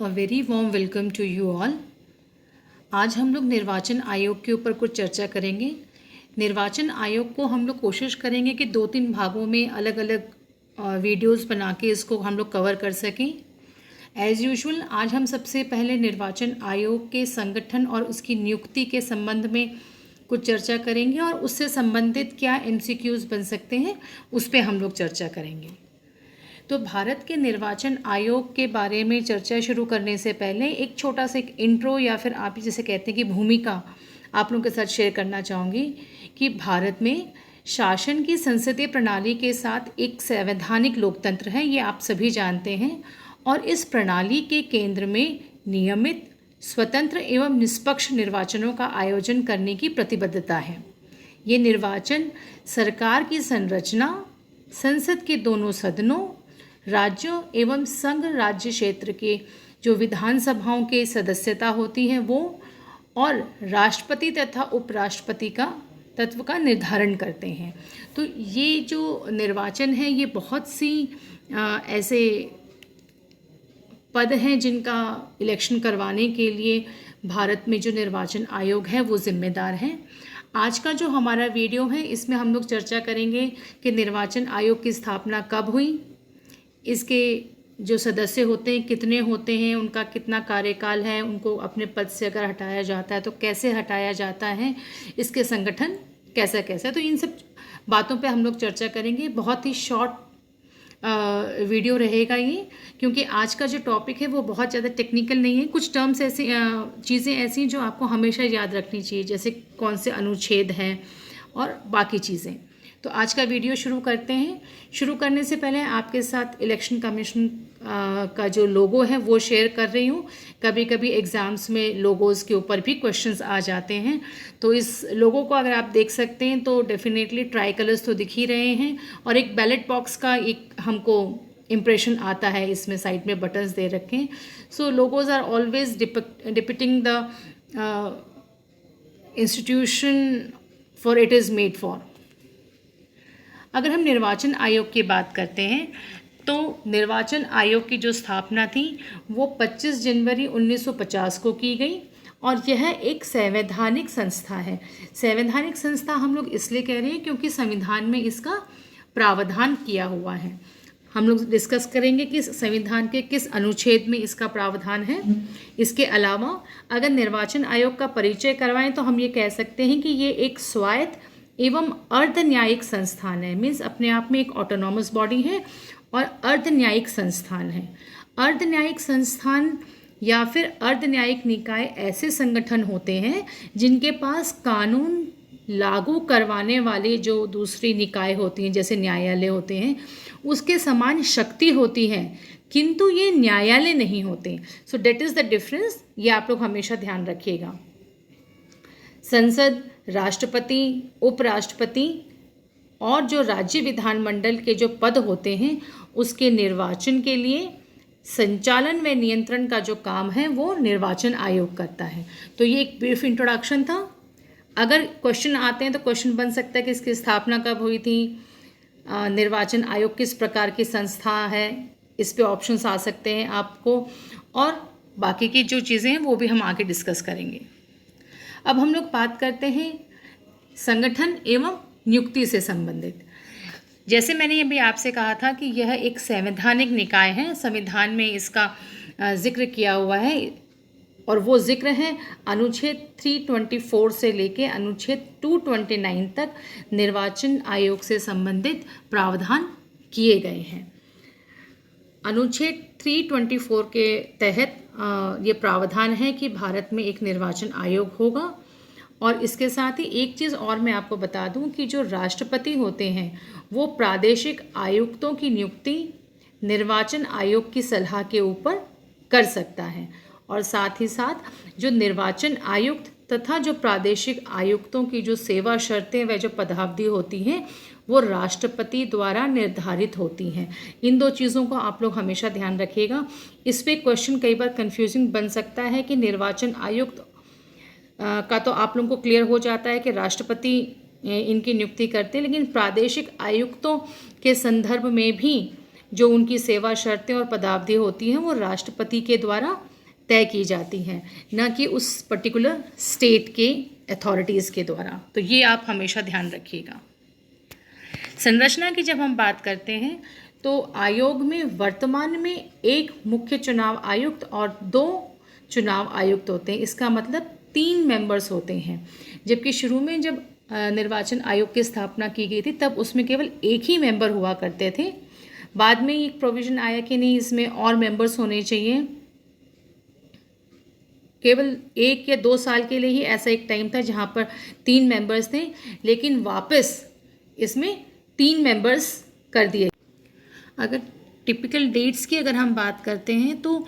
A very warm welcome to you all. आज हम लोग निर्वाचन आयोग के ऊपर कुछ चर्चा करेंगे। निर्वाचन आयोग को हम लोग कोशिश करेंगे कि 2-3 भागों में अलग अलग वीडियोस बना के इसको हम लोग कवर कर सकें। एज़ यूजुअल आज हम सबसे पहले निर्वाचन आयोग के संगठन और उसकी नियुक्ति के संबंध में कुछ चर्चा करेंगे और उससे संबंधित क्या एमसीक्यूज़ बन सकते हैं उस पर हम लोग चर्चा करेंगे। तो भारत के निर्वाचन आयोग के बारे में चर्चा शुरू करने से पहले एक छोटा सा एक इंट्रो या फिर आप जिसे कहते हैं कि भूमिका आप लोगों के साथ शेयर करना चाहूँगी कि भारत में शासन की संसदीय प्रणाली के साथ एक संवैधानिक लोकतंत्र है, ये आप सभी जानते हैं। और इस प्रणाली के केंद्र में नियमित, स्वतंत्र एवं निष्पक्ष निर्वाचनों का आयोजन करने की प्रतिबद्धता है। ये निर्वाचन सरकार की संरचना, संसद के दोनों सदनों, राज्यों एवं संघ राज्य क्षेत्र के जो विधानसभाओं के सदस्यता होती है वो और राष्ट्रपति तथा उपराष्ट्रपति का तत्व का निर्धारण करते हैं। तो ये जो निर्वाचन है ये बहुत सी ऐसे पद हैं जिनका इलेक्शन करवाने के लिए भारत में जो निर्वाचन आयोग है वो जिम्मेदार है। आज का जो हमारा वीडियो है इसमें हम लोग चर्चा करेंगे कि निर्वाचन आयोग की स्थापना कब हुई, इसके जो सदस्य होते हैं कितने होते हैं, उनका कितना कार्यकाल है, उनको अपने पद से अगर हटाया जाता है तो कैसे हटाया जाता है, इसके संगठन कैसा कैसा। तो इन सब बातों पे हम लोग चर्चा करेंगे। बहुत ही शॉर्ट वीडियो रहेगा ये, क्योंकि आज का जो टॉपिक है वो बहुत ज़्यादा टेक्निकल नहीं है। कुछ टर्म्स ऐसी चीज़ें ऐसी जो आपको हमेशा याद रखनी चाहिए, जैसे कौन से अनुच्छेद हैं और बाकी चीज़ें। तो आज का वीडियो शुरू करते हैं। शुरू करने से पहले आपके साथ इलेक्शन कमीशन का जो लोगो है वो शेयर कर रही हूँ। कभी कभी एग्ज़ाम्स में लोगोस के ऊपर भी क्वेश्चंस आ जाते हैं, तो इस लोगो को अगर आप देख सकते हैं तो डेफिनेटली ट्राई कलर्स तो दिख ही रहे हैं और एक बैलेट बॉक्स का एक हमको इम्प्रेशन आता है, इसमें साइड में बटन्स दे रखे हैं। So logos are always depicting the institution for it is made for. अगर हम निर्वाचन आयोग की बात करते हैं तो निर्वाचन आयोग की जो स्थापना थी वो 25 जनवरी 1950 को की गई और यह एक संवैधानिक संस्था है। संवैधानिक संस्था हम लोग इसलिए कह रहे हैं क्योंकि संविधान में इसका प्रावधान किया हुआ है। हम लोग डिस्कस करेंगे कि संविधान के किस अनुच्छेद में इसका प्रावधान है। इसके अलावा अगर निर्वाचन आयोग का परिचय करवाएं तो हम ये कह सकते हैं कि ये एक स्वायत्त एवं अर्ध न्यायिक संस्थान है। मीन्स अपने आप में एक ऑटोनॉमस बॉडी है और अर्ध न्यायिक संस्थान है। अर्ध न्यायिक संस्थान या फिर अर्ध न्यायिक निकाय ऐसे संगठन होते हैं जिनके पास कानून लागू करवाने वाले जो दूसरी निकाय होती हैं, जैसे न्यायालय होते हैं, उसके समान शक्ति होती है, किंतु ये न्यायालय नहीं होते। सो डेट इज़ द डिफरेंस, ये आप लोग हमेशा ध्यान रखिएगा। संसद, राष्ट्रपति, उपराष्ट्रपति और जो राज्य विधानमंडल के जो पद होते हैं उसके निर्वाचन के लिए संचालन व नियंत्रण का जो काम है वो निर्वाचन आयोग करता है। तो ये एक ब्रीफ इंट्रोडक्शन था। अगर क्वेश्चन आते हैं तो क्वेश्चन बन सकता है कि इसकी स्थापना कब हुई थी, निर्वाचन आयोग किस प्रकार की संस्था है, इस पे ऑप्शंस आ सकते हैं आपको, और बाकी की जो चीज़ें हैं वो भी हम आगे डिस्कस करेंगे। अब हम लोग बात करते हैं संगठन एवं नियुक्ति से संबंधित। जैसे मैंने अभी आपसे कहा था कि यह एक संवैधानिक निकाय है, संविधान में इसका जिक्र किया हुआ है और वो जिक्र है अनुच्छेद 324 से लेके अनुच्छेद 229 तक निर्वाचन आयोग से संबंधित प्रावधान किए गए हैं। अनुच्छेद 324 के तहत ये प्रावधान है कि भारत में एक निर्वाचन आयोग होगा। और इसके साथ ही एक चीज़ और मैं आपको बता दूं कि जो राष्ट्रपति होते हैं वो प्रादेशिक आयुक्तों की नियुक्ति निर्वाचन आयोग की सलाह के ऊपर कर सकता है। और साथ ही साथ जो निर्वाचन आयुक्त तथा जो प्रादेशिक आयुक्तों की जो सेवा शर्तें व जो पदावधि होती हैं वो राष्ट्रपति द्वारा निर्धारित होती हैं। इन दो चीज़ों को आप लोग हमेशा ध्यान रखिएगा। इस पे क्वेश्चन कई बार कंफ्यूजिंग बन सकता है कि निर्वाचन आयुक्त का तो आप लोगों को क्लियर हो जाता है कि राष्ट्रपति इनकी नियुक्ति करते हैं, लेकिन प्रादेशिक आयुक्तों के संदर्भ में भी जो उनकी सेवा शर्तें और पदावधि होती हैं वो राष्ट्रपति के द्वारा तय की जाती हैं, न कि उस पर्टिकुलर स्टेट के अथॉरिटीज़ के द्वारा। तो ये आप हमेशा ध्यान रखिएगा। संरचना की जब हम बात करते हैं तो आयोग में वर्तमान में एक मुख्य चुनाव आयुक्त और 2 चुनाव आयुक्त होते हैं। इसका मतलब 3 मेंबर्स होते हैं, जबकि शुरू में जब निर्वाचन आयोग की स्थापना की गई थी तब उसमें केवल एक ही मेंबर हुआ करते थे। बाद में एक प्रोविज़न आया कि नहीं, इसमें और मेंबर्स होने चाहिए। केवल 1 या 2 साल के लिए ही ऐसा एक टाइम था जहाँ पर 3 मेंबर्स थे, लेकिन वापस इसमें 3 मेंबर्स कर दिए। अगर टिपिकल डेट्स की अगर हम बात करते हैं तो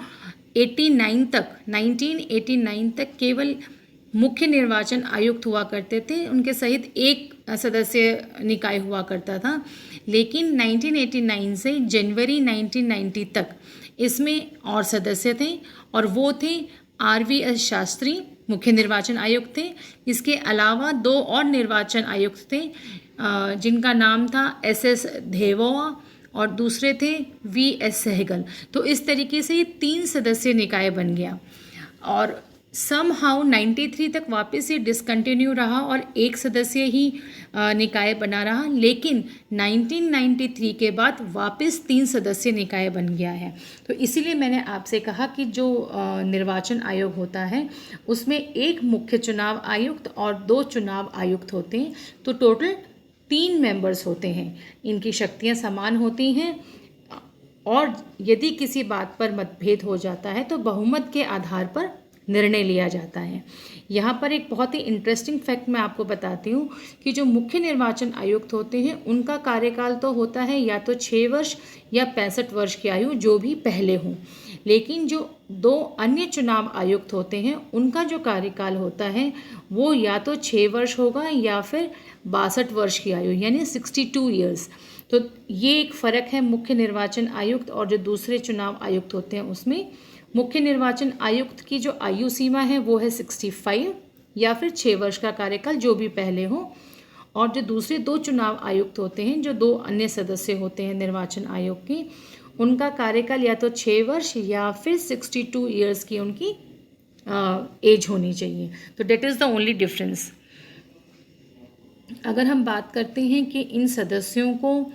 1989 तक केवल मुख्य निर्वाचन आयुक्त हुआ करते थे, उनके सहित एक सदस्य निकाय हुआ करता था। लेकिन 1989 से जनवरी 1990 तक इसमें और सदस्य थे, और वो थे RVS शास्त्री मुख्य निर्वाचन आयुक्त थे। इसके अलावा 2 और निर्वाचन आयुक्त थे जिनका नाम था SS धेवोआ और दूसरे थे VS सहगल। तो इस तरीके से ये 3 सदस्यीय निकाय बन गया, और समहाउ 93 तक वापस ये डिसकंटिन्यू रहा और 1 सदस्य ही निकाय बना रहा। लेकिन 1993 के बाद वापस 3 सदस्य निकाय बन गया है। तो इसीलिए मैंने आपसे कहा कि जो निर्वाचन आयोग होता है उसमें एक मुख्य चुनाव आयुक्त और 2 चुनाव आयुक्त होते हैं। तो टोटल 3 मेंबर्स होते हैं। इनकी शक्तियां समान होती हैं, और यदि किसी बात पर मतभेद हो जाता है तो बहुमत के आधार पर निर्णय लिया जाता है। यहाँ पर एक बहुत ही इंटरेस्टिंग फैक्ट मैं आपको बताती हूँ कि जो मुख्य निर्वाचन आयुक्त होते हैं उनका कार्यकाल तो होता है या तो 6 वर्ष या 65 वर्ष की आयु, जो भी पहले हों। लेकिन जो 2 अन्य चुनाव आयुक्त होते हैं उनका जो कार्यकाल होता है वो या तो 6 वर्ष होगा या फिर 62 वर्ष की आयु, यानी 62 ईयर्स। तो ये एक फ़र्क है मुख्य निर्वाचन आयुक्त और जो दूसरे चुनाव आयुक्त होते हैं उसमें। मुख्य निर्वाचन आयुक्त की जो आयु सीमा है वो है 65 या फिर 6 वर्ष का कार्यकाल, जो भी पहले हो। और जो दूसरे 2 चुनाव आयुक्त होते हैं, जो 2 अन्य सदस्य होते हैं निर्वाचन आयोग के, उनका कार्यकाल या तो 6 वर्ष या फिर 62 ईयर्स की उनकी एज होनी चाहिए। तो that is the only difference. अगर हम बात करते हैं कि इन सदस्यों को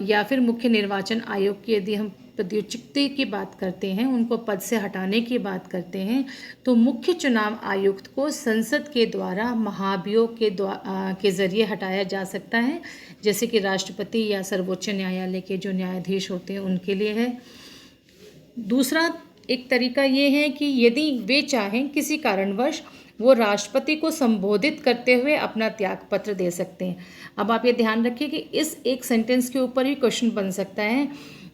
या फिर मुख्य निर्वाचन आयोग की यदि हम पदच्युति की बात करते हैं, उनको पद से हटाने की बात करते हैं, तो मुख्य चुनाव आयुक्त को संसद के द्वारा महाभियोग के ज़रिए हटाया जा सकता है, जैसे कि राष्ट्रपति या सर्वोच्च न्यायालय के जो न्यायाधीश होते हैं उनके लिए है। दूसरा एक तरीका ये है कि यदि वे चाहें किसी कारणवश वो राष्ट्रपति को संबोधित करते हुए अपना त्यागपत्र दे सकते हैं। अब आप ये ध्यान रखिए कि इस एक सेंटेंस के ऊपर भी क्वेश्चन बन सकता है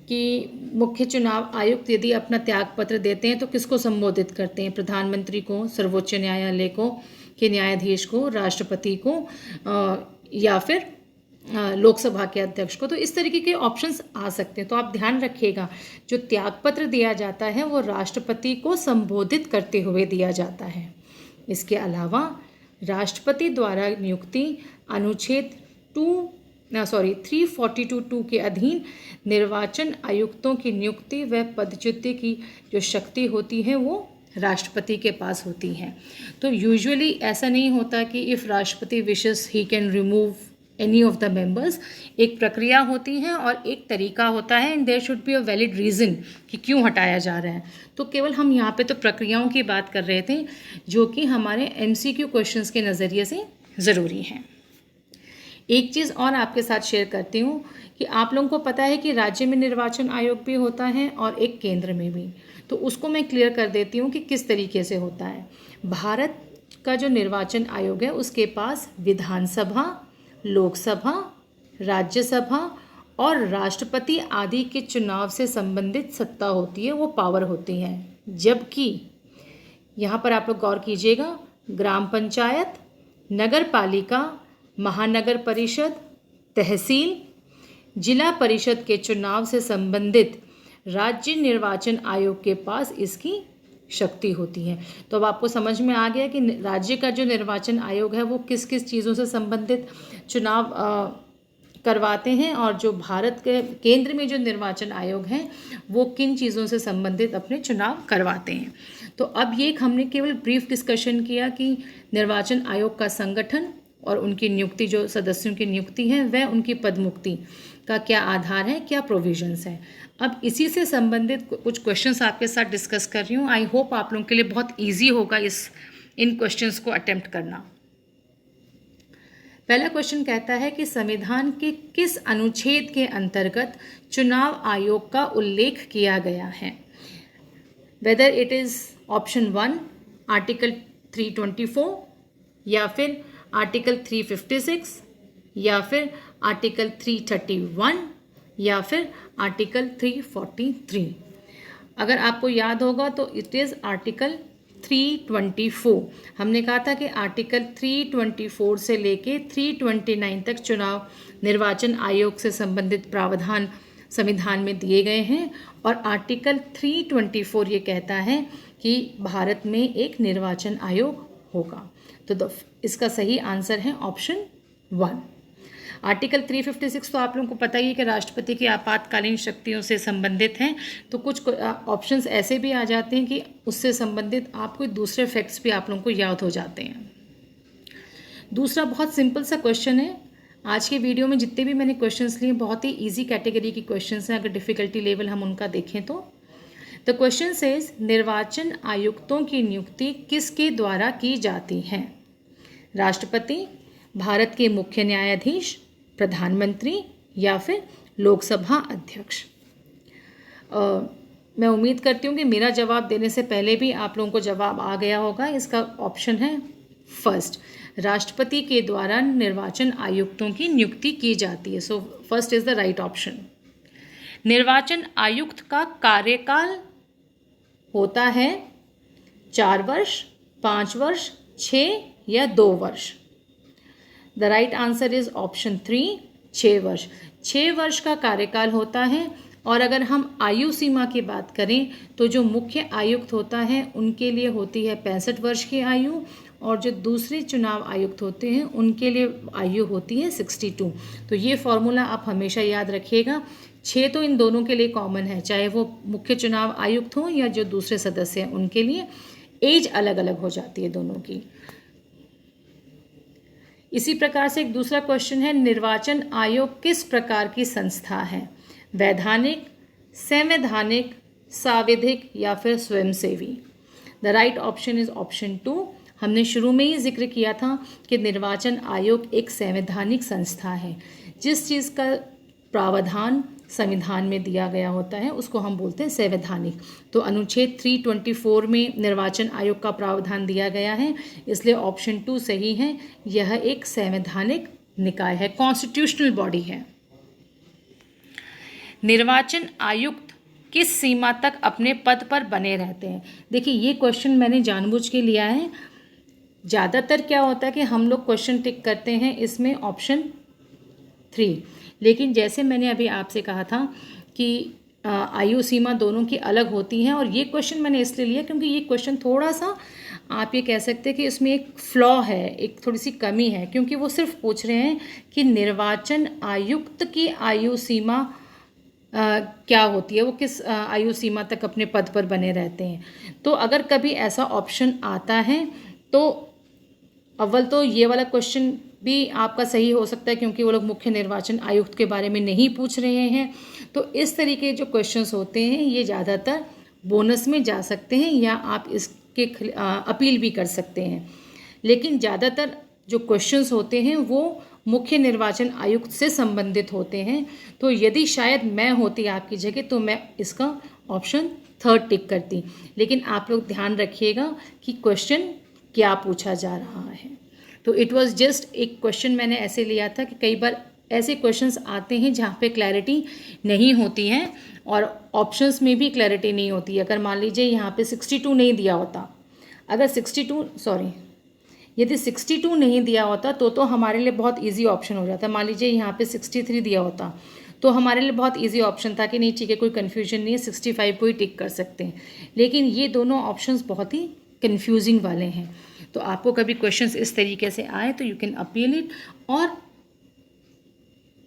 कि मुख्य चुनाव आयुक्त यदि अपना त्यागपत्र देते हैं तो किसको संबोधित करते हैं? प्रधानमंत्री को, सर्वोच्च न्यायालय को, के न्यायाधीश को, राष्ट्रपति को, या फिर लोकसभा के अध्यक्ष को। तो इस तरीके के ऑप्शंस आ सकते हैं। तो आप ध्यान रखिएगा, जो त्यागपत्र दिया जाता है वो राष्ट्रपति को संबोधित करते हुए दिया जाता है। इसके अलावा राष्ट्रपति द्वारा नियुक्ति अनुच्छेद 342(2) के अधीन निर्वाचन आयुक्तों की नियुक्ति व पदच्युति की जो शक्ति होती है वो राष्ट्रपति के पास होती है। तो यूजुअली ऐसा नहीं होता कि इफ़ राष्ट्रपति wishes he can remove any of the members. एक प्रक्रिया होती है और एक तरीका होता है, and there should be a valid reason कि क्यों हटाया जा रहा है। तो केवल हम यहाँ पे तो प्रक्रियाओं की बात कर रहे थे, जो कि हमारे MCQ क्वेश्चंस के नज़रिए से ज़रूरी हैं। एक चीज़ और आपके साथ शेयर करती हूँ कि आप लोगों को पता है कि राज्य में निर्वाचन आयोग भी होता है और एक केंद्र में भी। तो उसको मैं क्लियर कर देती हूँ कि किस तरीके से होता है। भारत का जो निर्वाचन आयोग है उसके पास विधानसभा, लोकसभा, राज्यसभा और राष्ट्रपति आदि के चुनाव से संबंधित सत्ता होती है, वो पावर होती है। जबकि यहाँ पर आप लोग गौर कीजिएगा, ग्राम पंचायत, नगर पालिका, महानगर परिषद, तहसील, जिला परिषद के चुनाव से संबंधित राज्य निर्वाचन आयोग के पास इसकी शक्ति होती है। तो अब आपको समझ में आ गया कि राज्य का जो निर्वाचन आयोग है वो किस किस चीज़ों से संबंधित चुनाव करवाते हैं और जो भारत के केंद्र में जो निर्वाचन आयोग हैं वो किन चीज़ों से संबंधित अपने चुनाव करवाते हैं। तो अब ये हमने केवल ब्रीफ डिस्कशन किया कि निर्वाचन आयोग का संगठन और उनकी नियुक्ति, जो सदस्यों की नियुक्ति है वह उनकी पदमुक्ति का क्या आधार है, क्या प्रोविजंस है। अब इसी से संबंधित कुछ क्वेश्चंस आपके साथ डिस्कस कर रही हूँ। आई होप आप लोगों के लिए बहुत ईजी होगा इन क्वेश्चंस को अटेम्प्ट करना। पहला क्वेश्चन कहता है कि संविधान के किस अनुच्छेद के अंतर्गत चुनाव आयोग का उल्लेख किया गया है। Whether it is option 1 article 324 या फिर आर्टिकल 356 या फिर आर्टिकल 331 या फिर आर्टिकल 343। अगर आपको याद होगा तो इट इज़ आर्टिकल 324। हमने कहा था कि आर्टिकल 324 से लेके 329 तक चुनाव निर्वाचन आयोग से संबंधित प्रावधान संविधान में दिए गए हैं और आर्टिकल 324 ये कहता है कि भारत में एक निर्वाचन आयोग होगा। तो इसका सही आंसर है ऑप्शन 1। आर्टिकल 356 तो आप लोगों को पता ही है कि राष्ट्रपति की आपातकालीन शक्तियों से संबंधित हैं। तो कुछ ऑप्शंस ऐसे भी आ जाते हैं कि उससे संबंधित आपको दूसरे फैक्ट्स भी आप लोगों को याद हो जाते हैं। दूसरा बहुत सिंपल सा क्वेश्चन है। आज के वीडियो में जितने भी मैंने क्वेश्चंस लिए बहुत ही इजी कैटेगरी के क्वेश्चंस हैं। अगर डिफ़िकल्टी लेवल हम उनका देखें तो द क्वेश्चन सेज निर्वाचन आयुक्तों की नियुक्ति किसके द्वारा की जाती है। राष्ट्रपति, भारत के मुख्य न्यायाधीश, प्रधानमंत्री या फिर लोकसभा अध्यक्ष। मैं उम्मीद करती हूँ कि मेरा जवाब देने से पहले भी आप लोगों को जवाब आ गया होगा। इसका ऑप्शन है फर्स्ट, राष्ट्रपति के द्वारा निर्वाचन आयुक्तों की नियुक्ति की जाती है। So first is the right option. निर्वाचन आयुक्त का कार्यकाल होता है 4 वर्ष, 5 वर्ष, 6 या 2 वर्ष। The right answer is option 3, 6 वर्ष। 6 वर्ष का कार्यकाल होता है। और अगर हम आयु सीमा की बात करें तो जो मुख्य आयुक्त होता है उनके लिए होती है 65 वर्ष की आयु और जो दूसरे चुनाव आयुक्त होते हैं उनके लिए आयु होती है 62। तो ये फॉर्मूला आप हमेशा याद रखिएगा। 6 तो इन दोनों के लिए कॉमन है, चाहे वो मुख्य चुनाव आयुक्त हों या जो दूसरे सदस्य हैं उनके लिए एज अलग अलग हो जाती है दोनों की। इसी प्रकार से एक दूसरा क्वेश्चन है, निर्वाचन आयोग किस प्रकार की संस्था है। वैधानिक, संवैधानिक, सांविधिक या फिर स्वयंसेवी। The right option is option 2। हमने शुरू में ही जिक्र किया था कि निर्वाचन आयोग एक संवैधानिक संस्था है। जिस चीज़ का प्रावधान संविधान में दिया गया होता है उसको हम बोलते हैं संवैधानिक। तो अनुच्छेद 324 में निर्वाचन आयोग का प्रावधान दिया गया है, इसलिए ऑप्शन 2 सही है। यह एक संवैधानिक निकाय है, कॉन्स्टिट्यूशनल बॉडी है। निर्वाचन आयुक्त किस सीमा तक अपने पद पर बने रहते हैं। देखिए ये क्वेश्चन मैंने जानबूझ के लिया है। ज़्यादातर क्या होता है कि हम लोग क्वेश्चन टिक करते हैं इसमें ऑप्शन 3, लेकिन जैसे मैंने अभी आपसे कहा था कि आयु सीमा दोनों की अलग होती हैं और ये क्वेश्चन मैंने इसलिए लिया क्योंकि ये क्वेश्चन थोड़ा सा आप ये कह सकते हैं कि इसमें एक फ्लॉ है, एक थोड़ी सी कमी है, क्योंकि वो सिर्फ पूछ रहे हैं कि निर्वाचन आयुक्त की आयु सीमा क्या होती है, वो किस आयु सीमा तक अपने पद पर बने रहते हैं। तो अगर कभी ऐसा ऑप्शन आता है तो अव्वल तो ये वाला क्वेश्चन भी आपका सही हो सकता है क्योंकि वो लोग मुख्य निर्वाचन आयुक्त के बारे में नहीं पूछ रहे हैं। तो इस तरीके जो क्वेश्चंस होते हैं ये ज़्यादातर बोनस में जा सकते हैं या आप इसके अपील भी कर सकते हैं। लेकिन ज़्यादातर जो क्वेश्चंस होते हैं वो मुख्य निर्वाचन आयुक्त से संबंधित होते हैं। तो यदि शायद मैं होती आपकी जगह तो मैं इसका ऑप्शन 3 टिक करती। लेकिन आप लोग ध्यान रखिएगा कि क्वेश्चन क्या पूछा जा रहा है। तो इट वाज जस्ट एक क्वेश्चन मैंने ऐसे लिया था कि कई बार ऐसे क्वेश्चंस आते हैं जहाँ पे क्लैरिटी नहीं होती है और ऑप्शंस में भी क्लैरिटी नहीं होती है। अगर मान लीजिए यहाँ पे 62 नहीं दिया होता, अगर यदि 62 नहीं दिया होता तो हमारे लिए बहुत इजी ऑप्शन हो जाता। मान लीजिए यहाँ पे 63 दिया होता तो हमारे लिए बहुत इजी ऑप्शन था कि नहीं ठीक है कोई कन्फ्यूजन नहीं है, 65 को ही टिक कर सकते हैं। लेकिन ये दोनों ऑप्शंस बहुत ही कन्फ्यूजिंग वाले हैं। तो आपको कभी क्वेश्चंस इस तरीके से आए तो यू कैन अपील इट और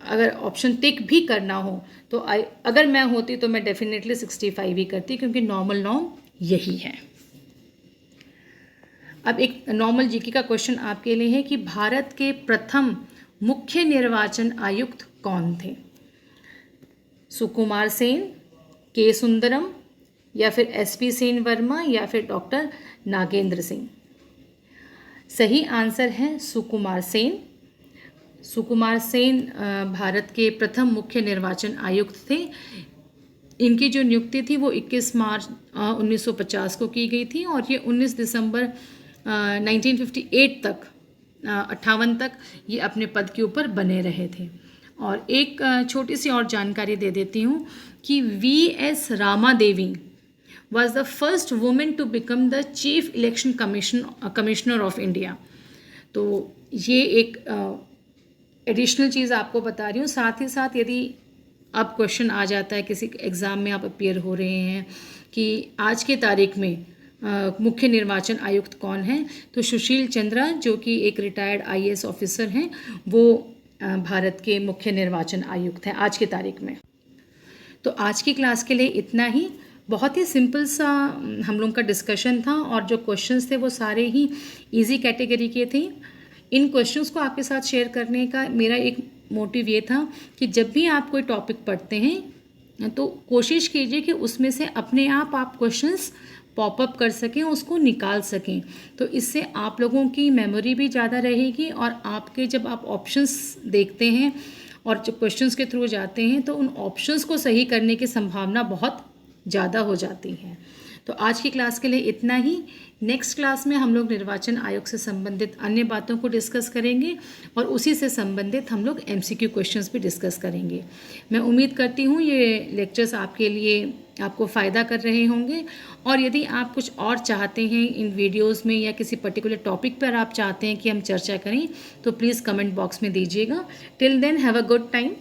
अगर ऑप्शन टिक भी करना हो तो अगर मैं होती तो मैं डेफिनेटली 65 ही करती, क्योंकि नॉर्मल नॉर्म यही है। अब एक नॉर्मल जीके का क्वेश्चन आपके लिए है कि भारत के प्रथम मुख्य निर्वाचन आयुक्त कौन थे? सुकुमार सेन, के सुंदरम, या फिर एसपी सेन वर्मा, या फिर डॉक्टर नागेंद्र सिंह? सही आंसर है सुकुमार सेन। सुकुमार सेन भारत के प्रथम मुख्य निर्वाचन आयुक्त थे। इनकी जो नियुक्ति थी वो 21 मार्च 1950 को की गई थी और ये 19 दिसंबर 1958 तक 58 तक ये अपने पद के ऊपर बने रहे थे। और एक छोटी सी और जानकारी दे देती हूँ कि VS. Ramadevi was the first woman to become the Chief Election Commissioner of India। तो ये एक एडिशनल चीज़ आपको बता रही हूँ। साथ ही साथ यदि अब क्वेश्चन आ जाता है किसी एग्ज़ाम में आप अपियर हो रहे हैं कि आज के तारीख में मुख्य निर्वाचन आयुक्त कौन है, तो सुशील चंद्रा जो कि एक रिटायर्ड आईएएस ऑफिसर हैं वो भारत के मुख्य निर्वाचन आयुक्त हैं आज की तारीख में। तो आज की क्लास के लिए इतना ही। बहुत ही सिंपल सा हम लोग का डिस्कशन था और जो क्वेश्चंस थे वो सारे ही इजी कैटेगरी के थे। इन क्वेश्चंस को आपके साथ शेयर करने का मेरा एक मोटिव ये था कि जब भी आप कोई टॉपिक पढ़ते हैं तो कोशिश कीजिए कि उसमें से अपने आप क्वेश्चंस पॉपअप कर सकें, उसको निकाल सकें। तो इससे आप लोगों की मेमोरी भी ज़्यादा रहेगी और आपके जब आप ऑप्शंस देखते हैं और जब क्वेश्चंस के थ्रू जाते हैं तो उन ऑप्शंस को सही करने की संभावना बहुत ज़्यादा हो जाती है। तो आज की क्लास के लिए इतना ही। नेक्स्ट क्लास में हम लोग निर्वाचन आयोग से संबंधित अन्य बातों को डिस्कस करेंगे और उसी से संबंधित हम लोग एमसीक्यू क्वेश्चंस भी डिस्कस करेंगे। मैं उम्मीद करती हूँ ये लेक्चर्स आपके लिए आपको फ़ायदा कर रहे होंगे। और यदि आप कुछ और चाहते हैं इन वीडियोस में या किसी पर्टिकुलर टॉपिक पर आप चाहते हैं कि हम चर्चा करें तो प्लीज़ कमेंट बॉक्स में दीजिएगा। Till then have a good time.